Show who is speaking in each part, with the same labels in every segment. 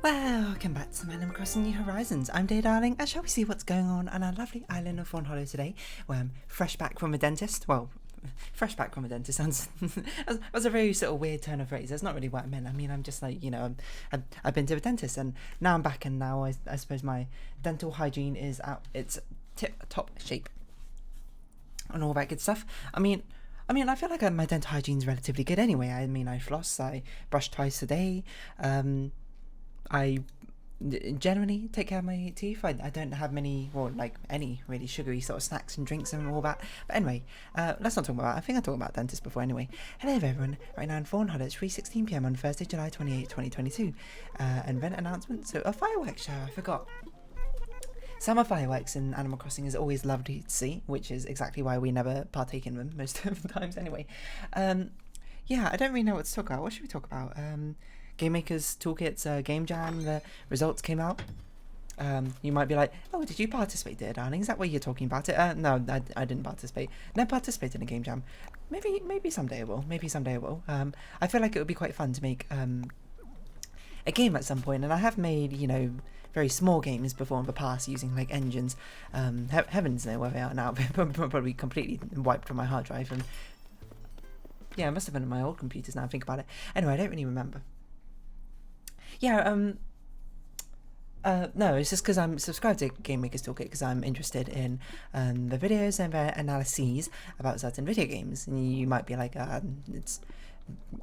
Speaker 1: Welcome back to Animal Crossing New Horizons. I'm Day Darling, and shall we see what's going on our lovely island of Fawnhollow today, where I'm fresh back from a dentist. Well, fresh back from a dentist sounds that's a very sort of weird turn of phrase. That's not really what I meant. I mean, I'm just like, I've been to a dentist, and now I'm back, and now I suppose my dental hygiene is at its tip-top shape, and all that good stuff. I mean, I feel like my dental hygiene's relatively good anyway. I mean, I floss, I brush twice a day. I generally take care of my teeth. I don't have many, or like any really sugary sort of snacks and drinks and all that. But anyway, let's not talk about that. I think I talked about dentists before anyway. Hello everyone, right now in Fawnhallow, it's 3:16 PM on Thursday, July 28, 2022. An event announcement, so a fireworks show, I forgot. Summer fireworks in Animal Crossing is always lovely to see, which is exactly why we never partake in them most of the times anyway. Yeah, I don't really know what to talk about. What should we talk about? Game Maker's Toolkit's Game Jam, the results came out. You might be like, oh, did you participate, dear darling? Is that what you're talking about? No, I didn't participate. Never participated in a Game Jam. Maybe someday I will. Maybe someday I will. I feel like it would be quite fun to make a game at some point, and I have made, very small games before in the past using like engines. Heavens know where they are now. They're probably completely wiped from my hard drive, and yeah, it must have been on my old computers now I think about it. Anyway, I don't really remember. Yeah, no, it's just because I'm subscribed to Game Maker's Toolkit because I'm interested in the videos and the analyses about certain video games. And you might be like, it's,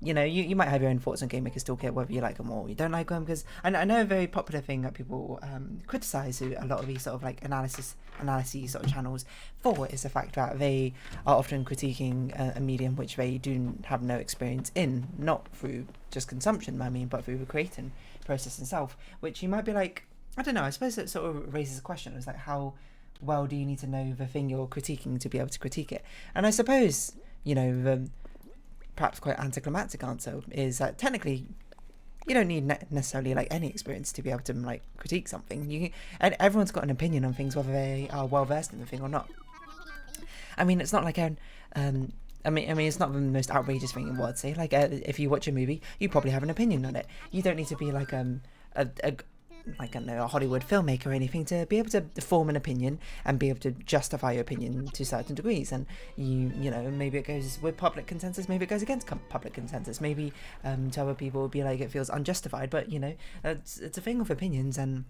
Speaker 1: you might have your own thoughts on Game Maker's Toolkit, whether you like them or you don't like them. Because I know a very popular thing that people criticise a lot of these sort of like analyses sort of channels for is the fact that they are often critiquing a medium which they do have no experience in, not through just consumption, but through the creating process itself, which you might be like, I don't know, I suppose it sort of raises a question. It's like, how well do you need to know the thing you're critiquing to be able to critique it? And I suppose, the perhaps quite anticlimactic answer is that technically you don't need necessarily like any experience to be able to like critique something. And everyone's got an opinion on things, whether they are well versed in the thing or not. I mean, it's not like I mean, it's not the most outrageous thing in the world. Say, like, if you watch a movie, you probably have an opinion on it. You don't need to be like I don't know, a Hollywood filmmaker or anything to be able to form an opinion and be able to justify your opinion to certain degrees. And maybe it goes with public consensus, maybe it goes against public consensus. Maybe to other people it would be like it feels unjustified. But it's a thing of opinions, and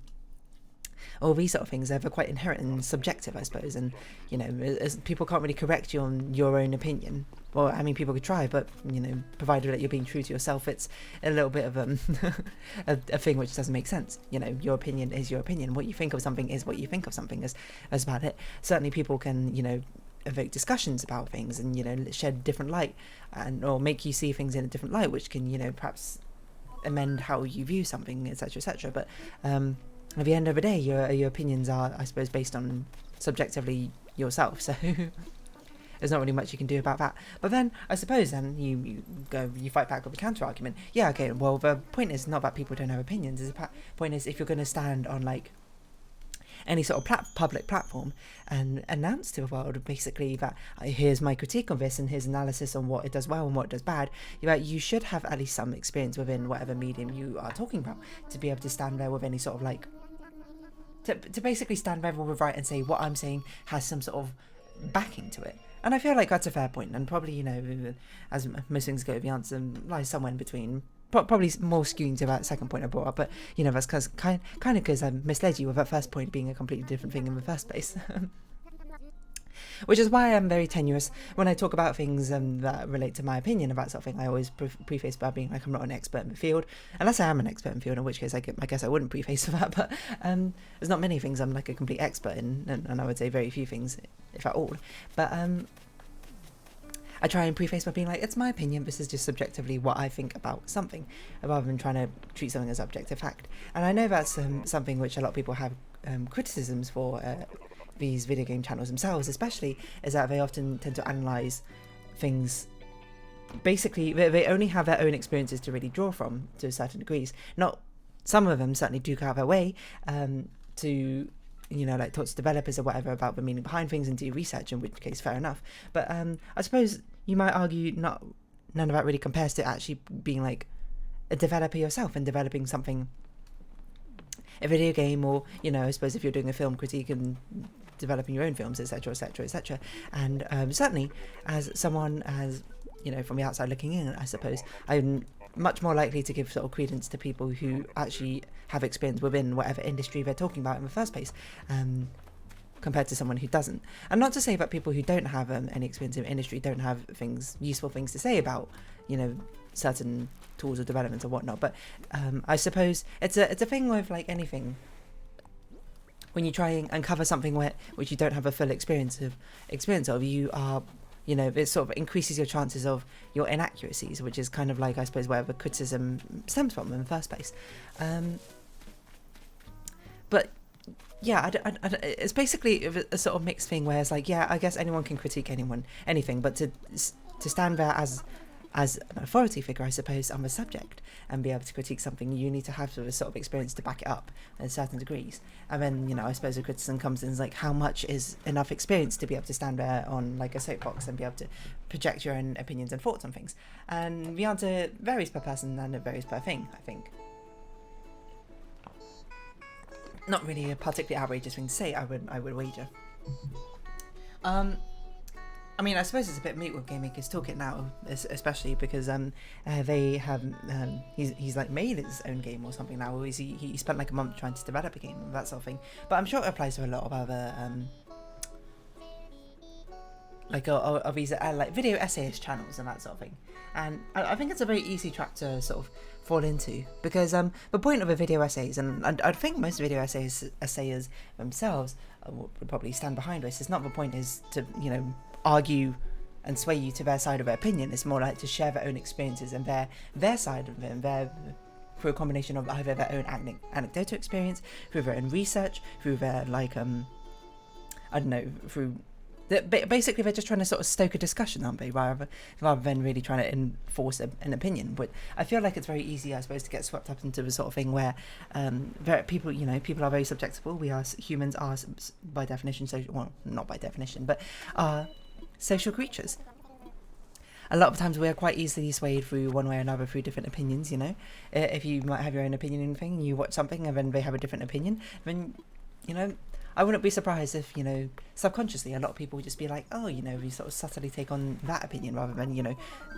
Speaker 1: all these sort of things, they're quite inherent and subjective, I suppose. And people can't really correct you on your own opinion. Well, I mean, people could try, but provided that you're being true to yourself, it's a little bit of a thing which doesn't make sense. Your opinion is your opinion. What you think of something is what you think of something. As about it. Certainly, people can evoke discussions about things and shed different light or make you see things in a different light, which can perhaps amend how you view something, etc., etc. But at the end of the day, your opinions are, I suppose, based on subjectively yourself. So there's not really much you can do about that. But then I suppose you fight back with a counter argument. Yeah, okay. Well, the point is not that people don't have opinions. The point is, if you're going to stand on like any sort of public platform and announce to the world basically that here's my critique on this and here's analysis on what it does well and what it does bad, you should have at least some experience within whatever medium you are talking about to be able to stand there with any sort of like to basically stand there with right and say what I'm saying has some sort of backing to it. And I feel like that's a fair point, and probably as most things go, the answer lies somewhere in between. Probably more skewing to that second point I brought up, but that's kind of because I misled you with that first point being a completely different thing in the first place. Which is why I'm very tenuous when I talk about things that relate to my opinion about something. I always preface by being like, I'm not an expert in the field, unless I am an expert in the field, in which case I guess I wouldn't preface for that. But there's not many things I'm like a complete expert in, and I would say very few things, if at all. But I try and preface by being like, it's my opinion, this is just subjectively what I think about something, rather than trying to treat something as objective fact. And I know that's something which a lot of people have criticisms for these video game channels themselves, especially, is that they often tend to analyse things. Basically, they only have their own experiences to really draw from to certain degrees. Not some of them certainly do go out of their way to like talk to developers or whatever about the meaning behind things and do research, in which case fair enough. But I suppose you might argue none of that really compares to actually being like a developer yourself and developing something a video game, or I suppose if you're doing a film critique and developing your own films, etc., etc., etc. And certainly, as someone from the outside looking in, I suppose I'm much more likely to give sort of credence to people who actually have experience within whatever industry they're talking about in the first place, compared to someone who doesn't. And not to say that people who don't have any experience in the industry don't have useful things to say about certain tools or developments or whatnot, but I suppose it's a thing with like anything. When you try and uncover something which you don't have a full experience of, you are, it sort of increases your chances of your inaccuracies, which is kind of like, I suppose, where the criticism stems from in the first place. But yeah, it's basically a sort of mixed thing where it's like, yeah, I guess anyone can critique anything, but to stand there as an authority figure, I suppose, on the subject and be able to critique something, you need to have a sort of experience to back it up in certain degrees. And then, I suppose the criticism comes in like, how much is enough experience to be able to stand there on like a soapbox and be able to project your own opinions and thoughts on things? And the answer varies per person and it varies per thing, I think. Not really a particularly outrageous thing to say, I would wager. I mean, I suppose it's a bit moot with Game Maker's Toolkit now, especially because they have he's like made his own game or something now, or he spent like a month trying to develop a game, that sort of thing. But I'm sure it applies to a lot of other of these like video essayist channels and that sort of thing. And I think it's a very easy trap to sort of fall into, because the point of a video essays, and I think most video essayers themselves would probably stand behind this, is not the point is to argue and sway you to their side of their opinion. It's more like to share their own experiences and their side of it, and through a combination of either their own anecdotal experience, through their own research, through their basically they're just trying to sort of stoke a discussion, aren't they, rather than really trying to enforce an opinion. But I feel like it's very easy, I suppose, to get swept up into the sort of thing where people are very subjectible. Humans are by definition social, well, not by definition, but are social creatures. A lot of times we are quite easily swayed through one way or another through different opinions. If you might have your own opinion on anything and you watch something and then they have a different opinion, then I wouldn't be surprised if, subconsciously a lot of people would just be like, oh, you sort of subtly take on that opinion rather than,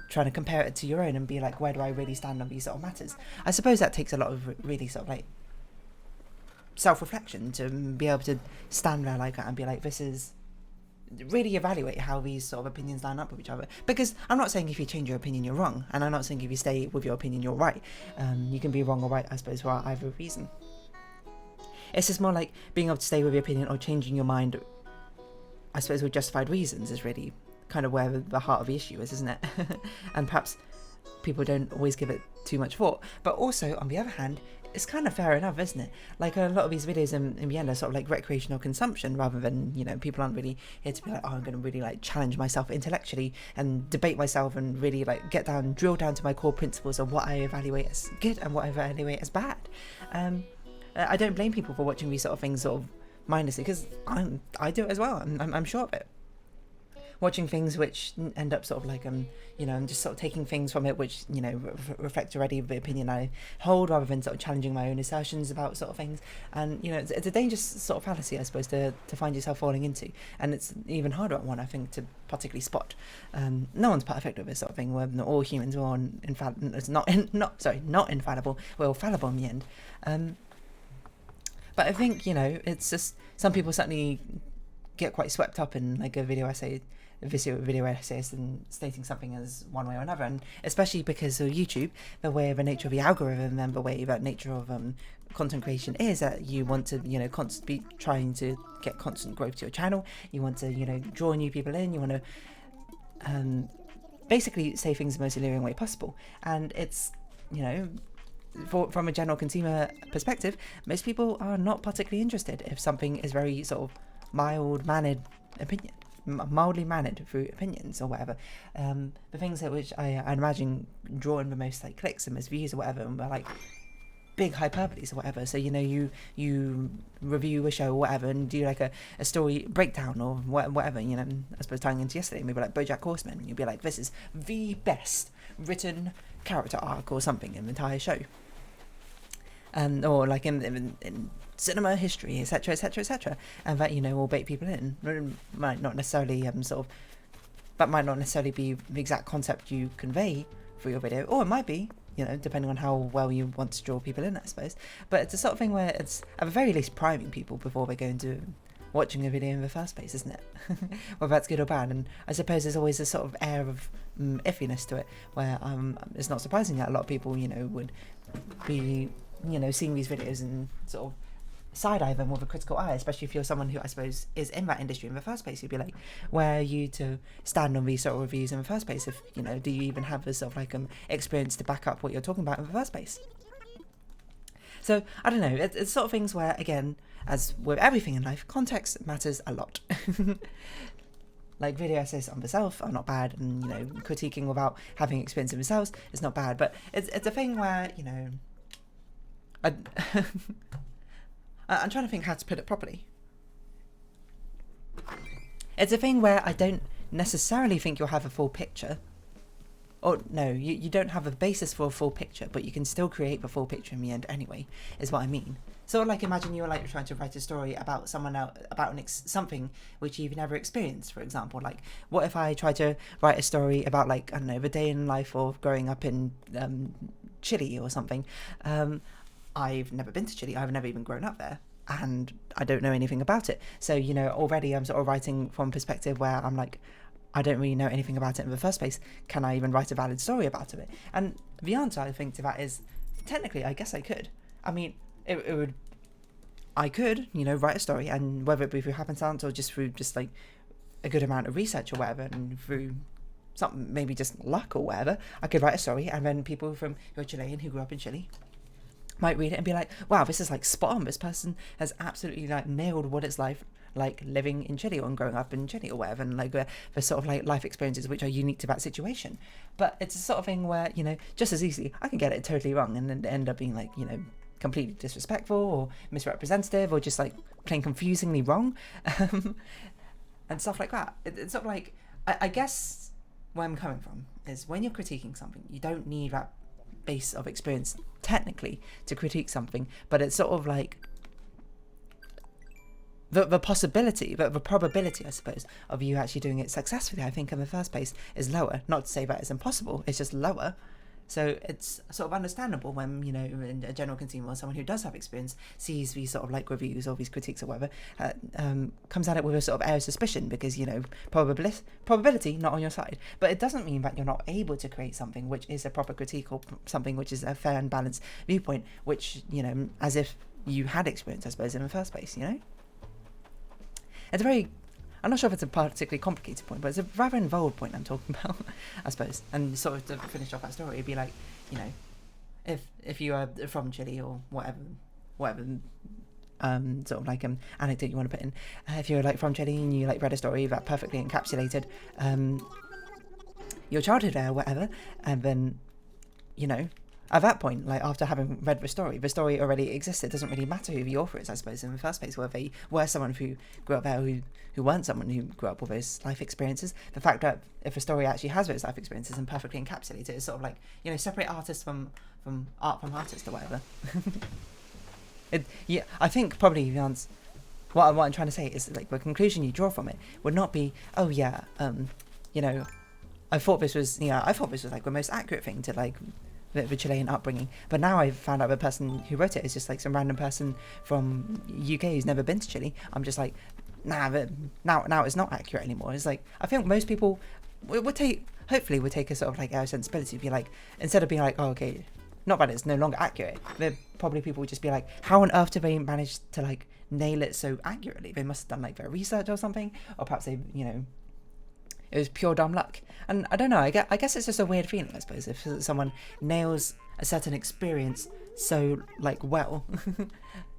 Speaker 1: trying to compare it to your own and be like, where do I really stand on these sort of matters? I suppose that takes a lot of really sort of like self-reflection to be able to stand there like that and be like, this is really evaluate how these sort of opinions line up with each other. Because I'm not saying if you change your opinion you're wrong, and I'm not saying if you stay with your opinion you're right. You can be wrong or right, I suppose, for either reason. It's just more like being able to stay with your opinion or changing your mind, I suppose, with justified reasons is really kind of where the heart of the issue is, isn't it? And perhaps people don't always give it too much thought. But also, on the other hand, it's kind of fair enough, isn't it? Like, a lot of these videos in the end are sort of like recreational consumption, rather than, people aren't really here to be like, oh, I'm going to really like challenge myself intellectually and debate myself and really like drill down to my core principles of what I evaluate as good and what I evaluate as bad. I don't blame people for watching these sort of things sort of mindlessly, because I do it as well. I'm sure of it. Watching things which end up sort of like I'm just sort of taking things from it which reflect already the opinion I hold, rather than sort of challenging my own assertions about sort of things. And it's a dangerous sort of fallacy, I suppose, to find yourself falling into, and it's even harder at one, I think, to particularly spot. No one's perfect with this sort of thing. We're not all humans. We're all not infallible. We're all fallible in the end. But I think, it's just some people certainly get quite swept up in like a video essay and stating something as one way or another, and especially because of YouTube, the nature of the algorithm and the way that nature of content creation is that you want to be trying to get constant growth to your channel. You want to draw new people in. You want to basically say things the most alluring way possible, and it's from a general consumer perspective, most people are not particularly interested if something is very sort of mildly mannered through opinions or whatever. The things that which I imagine draw in the most like clicks and most views or whatever, and like big hyperboles or whatever. So you review a show or whatever and do like a story breakdown or whatever. I suppose tying into yesterday, maybe like BoJack Horseman, you'd be like, this is the best written character arc or something in the entire show. or like in cinema history, etc., etc., etc., and that, you know, will bait people in. Might not necessarily that might not necessarily be the exact concept you convey for your video, or it might be, you know, depending on how well you want to draw people in, I suppose. But it's the sort of thing where it's at the very least priming people before they go into watching a video in the first place, isn't it? Whether that's good or bad. And I suppose there's always a sort of air of iffiness to it, where it's not surprising that a lot of people, you know, would be, you know, seeing these videos and sort of side-eye them with a critical eye, especially if you're someone who I suppose is in that industry in the first place. You'd be like, where are you to stand on these sort of reviews in the first place? If, you know, do you even have the sort of like experience to back up what you're talking about in the first place? So I don't know, it's sort of things where, again, as with everything in life, context matters a lot. Like video essays on themselves are not bad, and, you know, critiquing without having experience in themselves is not bad, but it's a thing where, you know, I'm trying to think how to put it properly. It's a thing where I don't necessarily think you'll have a full picture. Or no, you don't have a basis for a full picture, but you can still create the full picture in the end anyway, is what I mean. So like, imagine you're like trying to write a story about someone else, about something which you've never experienced, for example. Like, what if I try to write a story about, like, I don't know, the day in life of growing up in Chile or something. I've never been to Chile, I've never even grown up there, and I don't know anything about it. So, you know, already I'm sort of writing from a perspective where I'm like, I don't really know anything about it in the first place. Can I even write a valid story about it? And the answer, I think, to that is, technically, I guess I could. I mean, I could, you know, write a story, and whether it be through happenstance or just through just like a good amount of research or whatever, and through something, maybe just luck or whatever, I could write a story, and then people who are Chilean, who grew up in Chile, might read it and be like, wow, this is like spot on. This person has absolutely like nailed what it's like living in Chile or growing up in Chile or whatever, and like the sort of like life experiences which are unique to that situation. But it's a sort of thing where, you know, just as easily I can get it totally wrong and then end up being like, you know, completely disrespectful or misrepresentative or just like plain confusingly wrong, and stuff like that. It's sort of like, I guess where I'm coming from is, when you're critiquing something, you don't need that base of experience technically to critique something, but it's sort of like the possibility, the probability, I suppose, of you actually doing it successfully, I think, in the first place is lower. Not to say that it's impossible, it's just lower. So it's sort of understandable when, you know, a general consumer or someone who does have experience sees these sort of like reviews or these critiques or whatever, comes at it with a sort of air of suspicion, because, you know, probability not on your side. But it doesn't mean that you're not able to create something which is a proper critique, or something which is a fair and balanced viewpoint, which, you know, as if you had experience, I suppose, in the first place, you know? It's a very, I'm not sure if it's a particularly complicated point, but it's a rather involved point I'm talking about, I suppose. And sort of to finish off that story, it'd be like, you know, if you are from Chile or whatever sort of like anecdote you want to put in, if you're like from Chile and you like read a story that perfectly encapsulated your childhood there or whatever, and then, you know, at that point, like after having read the story already exists. It doesn't really matter who the author is, I suppose, in the first place, whether they were someone who grew up there, who weren't someone who grew up with those life experiences. The fact that if a story actually has those life experiences and perfectly encapsulated, it's sort of like, you know, separate artists from art from artist or whatever. Yeah, I think probably the answer, what I'm trying to say is, like, the conclusion you draw from it would not be, oh yeah, you know, I thought this was like the most accurate thing to like the Chilean upbringing, but now I've found out the person who wrote it is just like some random person from UK who's never been to Chile. I'm just like, now it's not accurate anymore. It's like, I think most people would take a sort of like air of sensibility to be like, instead of being like, oh, okay, not that it's no longer accurate, probably people would just be like, how on earth do they manage to like nail it so accurately? They must have done like their research or something, or perhaps they, you know, it was pure dumb luck. And I don't know, I guess it's just a weird feeling, I suppose, if someone nails a certain experience so like well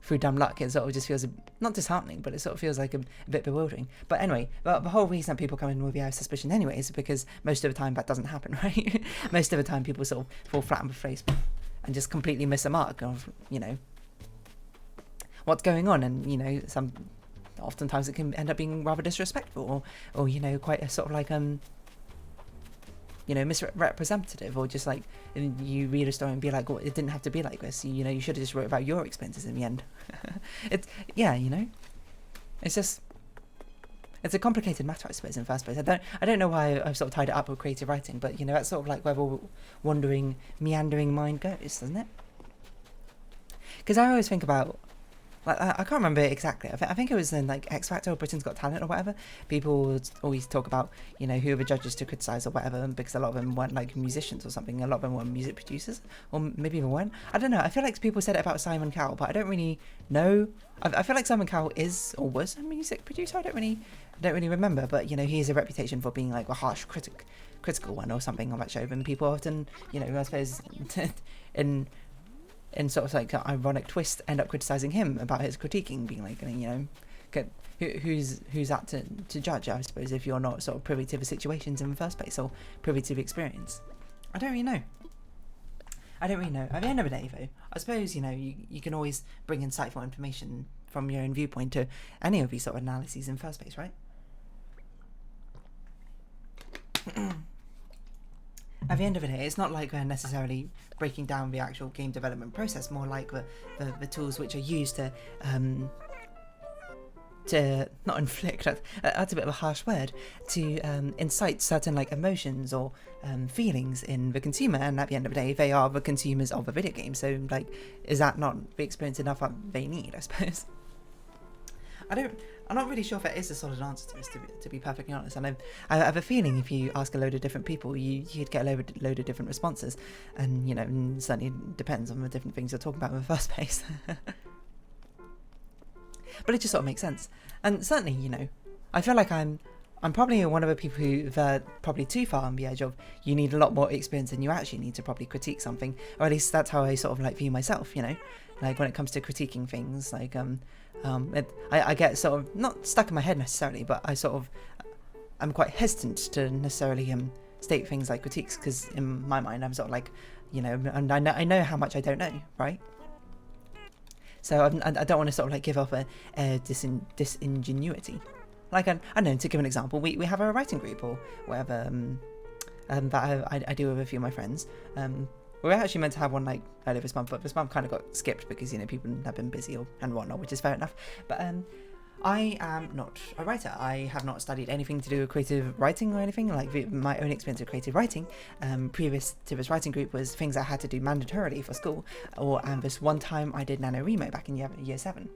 Speaker 1: through dumb luck. It sort of just feels not disheartening, but it sort of feels like a bit bewildering. But anyway, the whole reason people come in with the air of suspicion anyway is because most of the time that doesn't happen, right? Most of the time people sort of fall flat on the face and just completely miss a mark of, you know, what's going on. And, you know, oftentimes it can end up being rather disrespectful, or you know, quite a sort of like you you know, misrepresentative, or just like you read a story and be like, well, it didn't have to be like this. You know, you should have just wrote about your experiences in the end. Yeah, you know, it's a complicated matter, I suppose, in the first place. I don't know why I've sort of tied it up with creative writing, but you know, that's sort of like where the wandering, meandering mind goes, doesn't it? Because I always think about, like, I can't remember exactly. I think it was in like X Factor or Britain's Got Talent or whatever. People would always talk about, you know, who are the judges to criticise or whatever, because a lot of them weren't like musicians or something. A lot of them were music producers, or maybe even weren't. I don't know. I feel like people said it about Simon Cowell, but I don't really know. I feel like Simon Cowell is or was a music producer. I don't really remember. But you know, he has a reputation for being like a harsh critical one or something on that show. And people often, you know, I suppose in sort of like an ironic twist, end up criticising him about his critiquing, being like, you know, who's that to judge, I suppose, if you're not sort of privy to the situations in the first place, or privy to the experience. I don't really know. At the end of the day, though, I suppose, you know, you can always bring insightful information from your own viewpoint to any of these sort of analyses in the first place, right? At the end of the day, it's not like we're necessarily breaking down the actual game development process, more like the tools which are used to not inflict, that's a bit of a harsh word, to incite certain like emotions or feelings in the consumer. And at the end of the day, they are the consumers of a video game, so like, is that not the experience enough that they need, I suppose? I'm not really sure if that is a solid answer to this, to be perfectly honest. And I have a feeling if you ask a load of different people, you'd get a load of different responses. And, you know, and certainly depends on the different things you're talking about in the first place. But it just sort of makes sense. And certainly, you know, I feel like I'm probably one of the people who are probably too far on the edge of, you need a lot more experience than you actually need to probably critique something. Or at least that's how I sort of like view myself, you know, like when it comes to critiquing things, like I get sort of not stuck in my head necessarily, but I'm quite hesitant to necessarily state things like critiques, because in my mind I'm sort of like, you know, and I know how much I don't know, right? So I don't want to sort of like give off a disingenuity. Like, I don't know, to give an example, we have a writing group or whatever that I do with a few of my friends. We were actually meant to have one like earlier this month, but this month kind of got skipped because, you know, people have been busy and whatnot, which is fair enough. But I am not a writer. I have not studied anything to do with creative writing or anything. Like, my own experience with creative writing previous to this writing group was things I had to do mandatorily for school, and this one time I did NaNoWriMo back in year 7.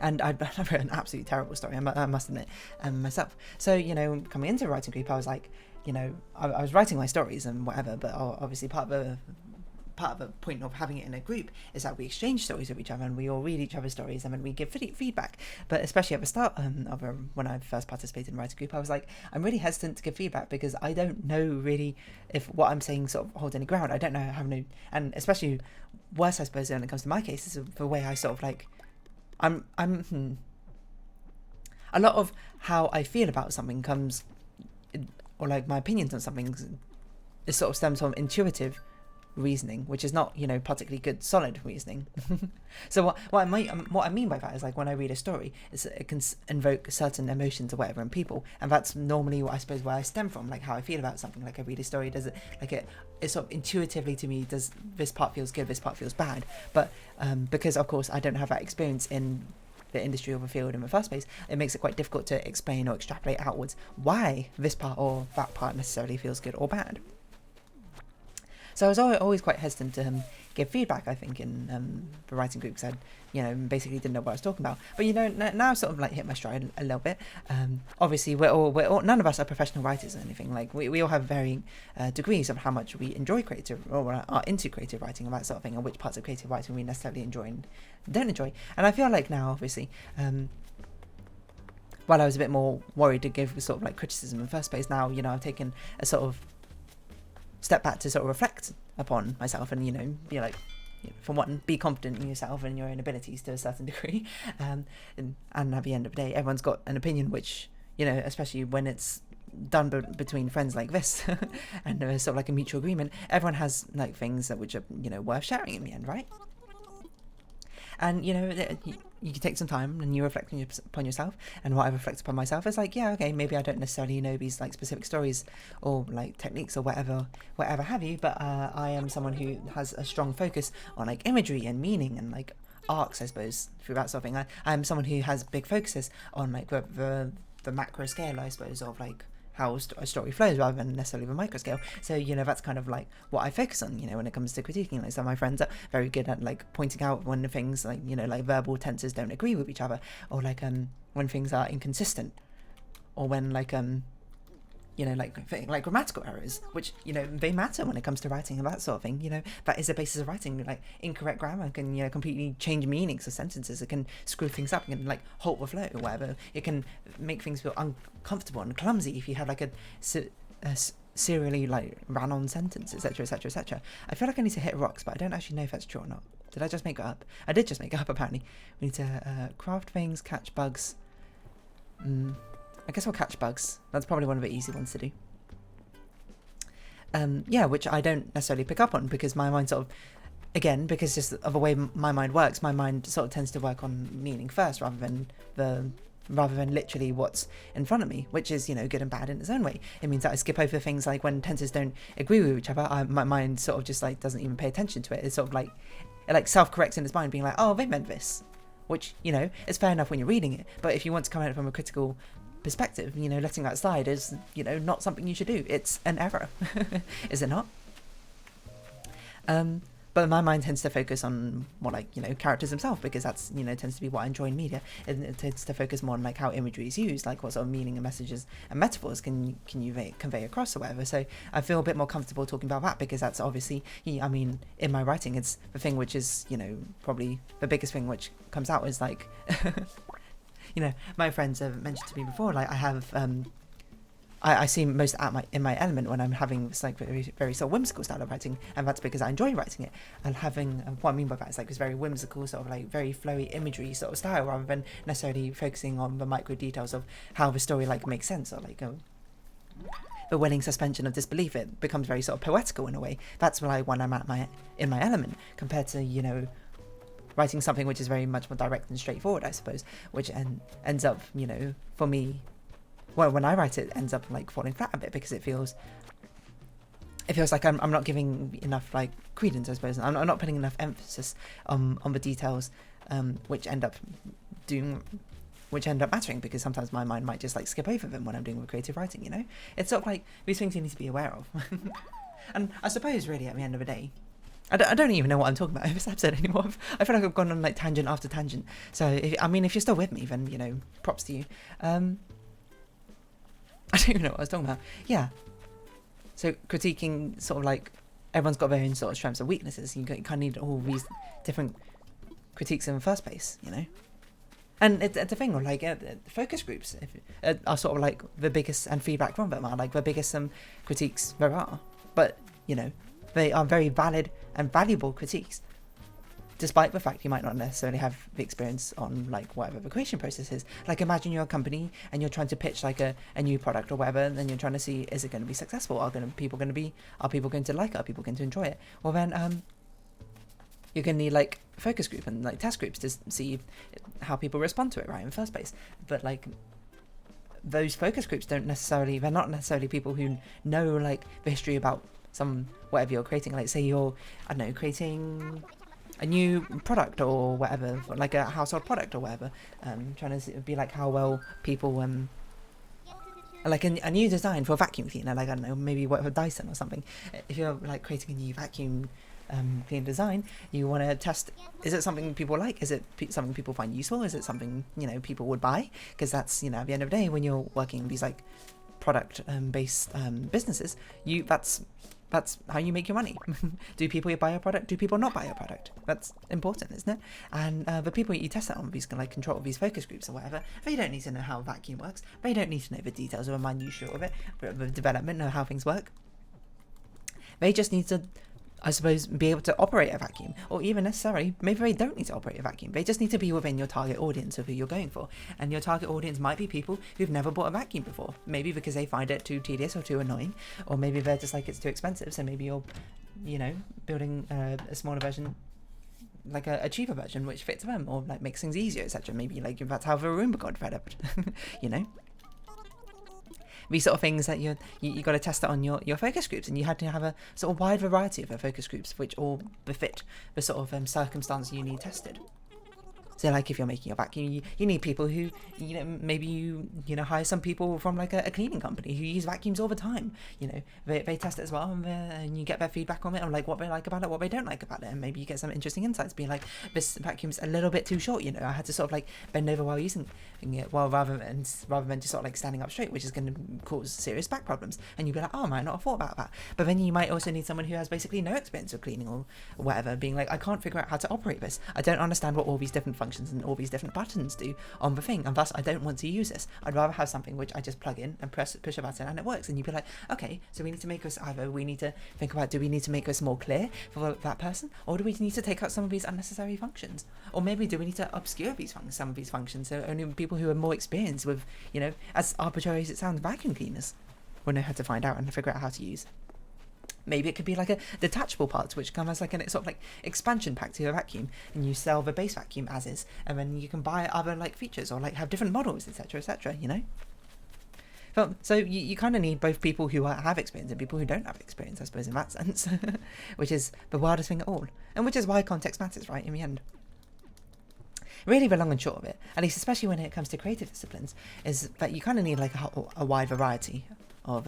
Speaker 1: And I wrote an absolutely terrible story, I must admit, myself. So, you know, coming into a writing group, I was like, you know, I was writing my stories and whatever, but obviously part of the point of having it in a group is that we exchange stories with each other and we all read each other's stories and then we give feedback. But especially at the start when I first participated in the writing group, I was like, I'm really hesitant to give feedback because I don't know really if what I'm saying sort of holds any ground. I don't know how to, and especially worse, I suppose, when it comes to my case, is the way I sort of like, a lot of how I feel about something comes, or like my opinions on something, it sort of stems from intuitive reasoning, which is not, you know, particularly good solid reasoning. So what I mean by that is, like, when I read a story, it can invoke certain emotions or whatever in people, and that's normally what I suppose where I stem from, like how I feel about something. Like, I read a story, does it, like, it sort of intuitively to me, does this part feels good, this part feels bad. But because of course I don't have that experience in the industry or the field in the first place, it makes it quite difficult to explain or extrapolate outwards why this part or that part necessarily feels good or bad. So I was always quite hesitant to give feedback, I think, in the writing group, because I, you know, basically didn't know what I was talking about. But, you know, now I've sort of like hit my stride a little bit. Obviously, we're all, none of us are professional writers or anything. Like, we all have varying degrees of how much we enjoy creative, or are into creative writing and that sort of thing, and which parts of creative writing we necessarily enjoy and don't enjoy. And I feel like now, obviously, while I was a bit more worried to give sort of like criticism in the first place, now, you know, I've taken a sort of step back to sort of reflect upon myself and, you know, be like, you know, for one, be confident in yourself and your own abilities to a certain degree. And at the end of the day, everyone's got an opinion, which, you know, especially when it's done between friends like this and sort of like a mutual agreement, everyone has like things that which are, you know, worth sharing in the end, right? And you know, you can take some time and you reflect upon yourself. And what I reflect upon myself is like, yeah, okay, maybe I don't necessarily know these like specific stories or like techniques or whatever have you, but I am someone who has a strong focus on like imagery and meaning and like arcs, I suppose, through that sort of thing. I am someone who has big focuses on like the macro scale, I suppose, of like how a story flows rather than necessarily the micro scale. So, you know, that's kind of like what I focus on, you know, when it comes to critiquing. Like some of my friends are very good at like pointing out when the things like, you know, like verbal tenses don't agree with each other, or like when things are inconsistent, or when like you know, like grammatical errors, which, you know, they matter when it comes to writing and that sort of thing. You know, that is the basis of writing. Like incorrect grammar can, you know, completely change meanings of sentences. It can screw things up. It can like halt the flow or whatever. It can make things feel uncomfortable and clumsy if you have like a serially like ran on sentence, etc, etc, etc. I feel like I need to hit rocks, but I don't actually know if that's true or not. Did I just make it up? I did just make it up, apparently. We need to craft things, catch bugs. I guess we'll catch bugs. That's probably one of the easy ones to do. Yeah, which I don't necessarily pick up on because my mind sort of, again, because just of the way my mind works, my mind sort of tends to work on meaning first rather than literally what's in front of me, which is, you know, good and bad in its own way. It means that I skip over things like when tenses don't agree with each other. My mind sort of just like doesn't even pay attention to it. It's sort of like, it like self-corrects in its mind, being like, oh, they meant this, which, you know, it's fair enough when you're reading it. But if you want to come at it from a critical perspective, you know, letting that slide is, you know, not something you should do. It's an error. Is it not? But my mind tends to focus on more like, you know, characters themselves, because that's, you know, tends to be what I enjoy in media. It tends to focus more on like how imagery is used, like what sort of meaning and messages and metaphors can you convey across or whatever. So I feel a bit more comfortable talking about that, because that's obviously, I mean, in my writing, it's the thing which is, you know, probably the biggest thing which comes out is like you know, my friends have mentioned to me before, like I have, I seem most in my element when I'm having this like very, very sort of whimsical style of writing, and that's because I enjoy writing it. And having, what I mean by that is like this very whimsical sort of like very flowy imagery sort of style, rather than necessarily focusing on the micro details of how the story like makes sense, or like the willing suspension of disbelief. It becomes very sort of poetical in a way. That's why when I'm in my element, compared to, you know, writing something which is very much more direct and straightforward, I suppose, which ends up, you know, for me, well, when I write it, ends up like falling flat a bit, because it feels like I'm not giving enough like credence, I suppose. I'm not putting enough emphasis on the details, which end up mattering, because sometimes my mind might just like skip over them when I'm doing creative writing, you know? It's sort of like these things you need to be aware of. And I suppose really at the end of the day, I don't even know what I'm talking about in this episode anymore. I feel like I've gone on like tangent after tangent. So, if you're still with me, then, you know, props to you. I don't even know what I was talking about. Yeah. So critiquing, sort of like, everyone's got their own sort of strengths and weaknesses. You kind of need all these different critiques in the first place, you know? And it's a thing, or like focus groups are sort of like the biggest, and feedback from them are like the biggest critiques there are. But, you know, they are very valid and valuable critiques, despite the fact you might not necessarily have the experience on like whatever the creation process is. Like imagine you're a company and you're trying to pitch like a new product or whatever, and then you're trying to see, is it going to be successful? Are people going to like it? Are people going to enjoy it? Well then, you're going to need like focus group and like test groups to see how people respond to it, right, in the first place. But like those focus groups they're not necessarily people who know like the history about whatever you're creating. Like say you're, I don't know, creating a new product or whatever, like a household product or whatever, trying to be like how well people like a new design for a vacuum cleaner, like I don't know, maybe work with Dyson or something. If you're like creating a new vacuum clean design, you want to test, is it something people like? Is it something people find useful? Is it something, you know, people would buy? Because that's, you know, at the end of the day, when you're working these like product based businesses, that's how you make your money. Do people buy your product? Do people not buy your product? That's important, isn't it? And the people you test it on, these can like control these focus groups or whatever, they don't need to know how a vacuum works. They don't need to know the details or the minutiae of it, the development of how things work. They just need to, I suppose, be able to operate a vacuum, or even necessarily, maybe they don't need to operate a vacuum. They just need to be within your target audience of who you're going for. And your target audience might be people who've never bought a vacuum before, maybe because they find it too tedious or too annoying, or maybe they're just like, it's too expensive. So maybe you're, you know, building a smaller version, like a cheaper version which fits them or like makes things easier, etc. Maybe like you're about to have a Roomba got developed, you know. These sort of things that you got to test it on your focus groups, and you had to have a sort of wide variety of focus groups which all befit the sort of circumstance you need tested. So like if you're making a vacuum, you need people who, you know, maybe you hire some people from like a cleaning company who use vacuums all the time. You know, they test it as well, and you get their feedback on it, and like what they like about it, what they don't like about it, and maybe you get some interesting insights. Being like, this vacuum's a little bit too short. You know, I had to sort of like bend over while using it, rather than just sort of like standing up straight, which is going to cause serious back problems. And you'd be like, oh, I might not have thought about that. But then you might also need someone who has basically no experience of cleaning or whatever, being like, I can't figure out how to operate this. I don't understand what all these different functions and all these different buttons do on the thing, and thus I don't want to use this. I'd rather have something which I just plug in and push a button and it works. And you'd be like, okay, so we need to make this, either we need to think about, do we need to make this more clear for that person, or do we need to take out some of these unnecessary functions, or maybe do we need to obscure some of these functions so only people who are more experienced with, you know, as arbitrary as it sounds, vacuum cleaners will know how to find out and figure out how to use. Maybe it could be like a detachable parts which come as like an sort of like expansion pack to your vacuum, and you sell the base vacuum as is, and then you can buy other like features or like have different models, etc., you know. So you kind of need both people who have experience and people who don't have experience, I suppose, in that sense, which is the wildest thing at all, and which is why context matters, right, in the end. Really, the long and short of it, at least especially when it comes to creative disciplines, is that you kind of need like a wide variety of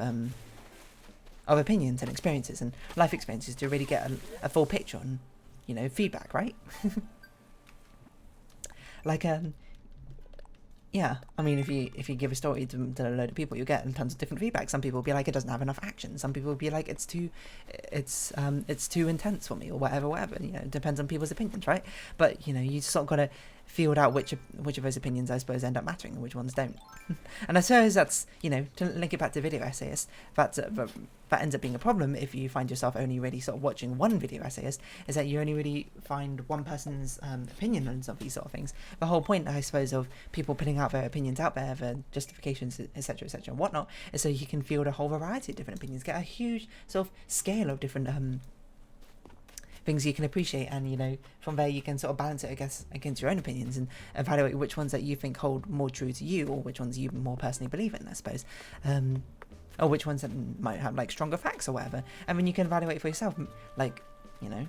Speaker 1: opinions and experiences and life experiences to really get a full picture on, you know, feedback, right? Like yeah, I mean, if you give a story to a load of people, you get tons of different feedback. Some people will be like, it doesn't have enough action. Some people will be like, it's too intense for me, or whatever. You know, it depends on people's opinions, right? But you know, you sort of got to field out which of those opinions, I suppose, end up mattering and which ones don't. And I suppose that's, you know, to link it back to video essayists, that ends up being a problem if you find yourself only really sort of watching one video essayist, is that you only really find one person's opinions of these sort of things. The whole point, I suppose, of people putting out their opinions out there, their justifications, etc., and whatnot, is so you can field a whole variety of different opinions, get a huge sort of scale of different things you can appreciate, and you know, from there you can sort of balance it, I guess, against your own opinions and evaluate which ones that you think hold more true to you, or which ones you more personally believe in, I suppose, or which ones that might have like stronger facts or whatever, and then you can evaluate for yourself, like, you know,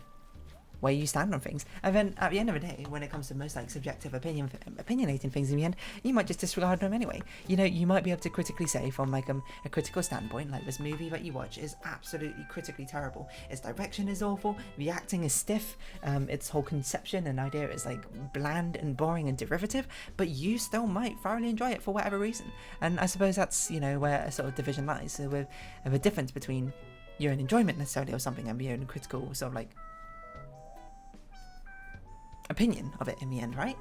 Speaker 1: where you stand on things. And then at the end of the day, when it comes to most like subjective opinionating things in the end, you might just disregard them anyway. You know, you might be able to critically say from like a critical standpoint, like, this movie that you watch is absolutely critically terrible. Its direction is awful, the acting is stiff, its whole conception and idea is like bland and boring and derivative, but you still might thoroughly enjoy it for whatever reason. And I suppose that's, you know, where a sort of division lies, so with the difference between your own enjoyment necessarily of something and your own critical sort of like opinion of it in the end, right?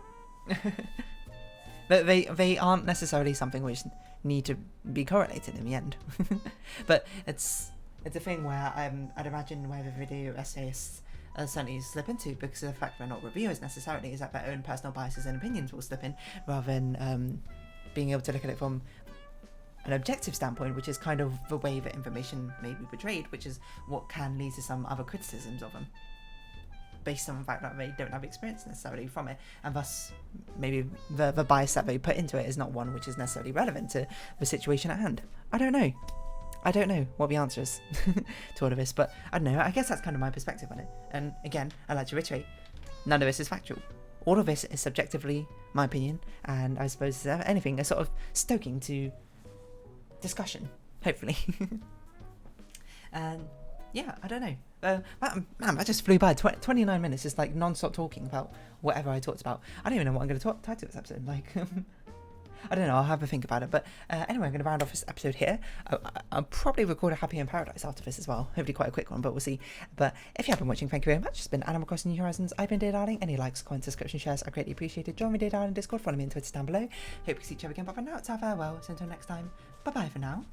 Speaker 1: But they aren't necessarily something which need to be correlated in the end. But it's a thing where I'd imagine where the video essayists certainly slip into, because of the fact they're not reviewers necessarily, is that their own personal biases and opinions will slip in, rather than being able to look at it from an objective standpoint, which is kind of the way that information may be portrayed, which is what can lead to some other criticisms of them, based on the fact that they don't have experience necessarily from it, and thus maybe the bias that they put into it is not one which is necessarily relevant to the situation at hand. I don't know what the answer is to all of this, but I don't know, I guess that's kind of my perspective on it. And again, I'd like to reiterate, none of this is factual. All of this is subjectively my opinion, and I suppose anything, a sort of stoking to discussion, hopefully. And yeah, I don't know. Man, that just flew by. 29 minutes just like non-stop talking about whatever I talked about. I don't even know what I'm going to title this episode. Like, I don't know. I'll have a think about it. But anyway, I'm going to round off this episode here. I'll probably record a Happy in Paradise after this as well. Hopefully quite a quick one, but we'll see. But if you have been watching, thank you very much. It's been Animal Crossing New Horizons. I've been Dear Darling. Any likes, comments, subscription, shares are greatly appreciated. Join me, Dear Darling, Discord. Follow me on Twitter down below. Hope you see each other again. But for now, it's our farewell. So until next time, bye-bye for now.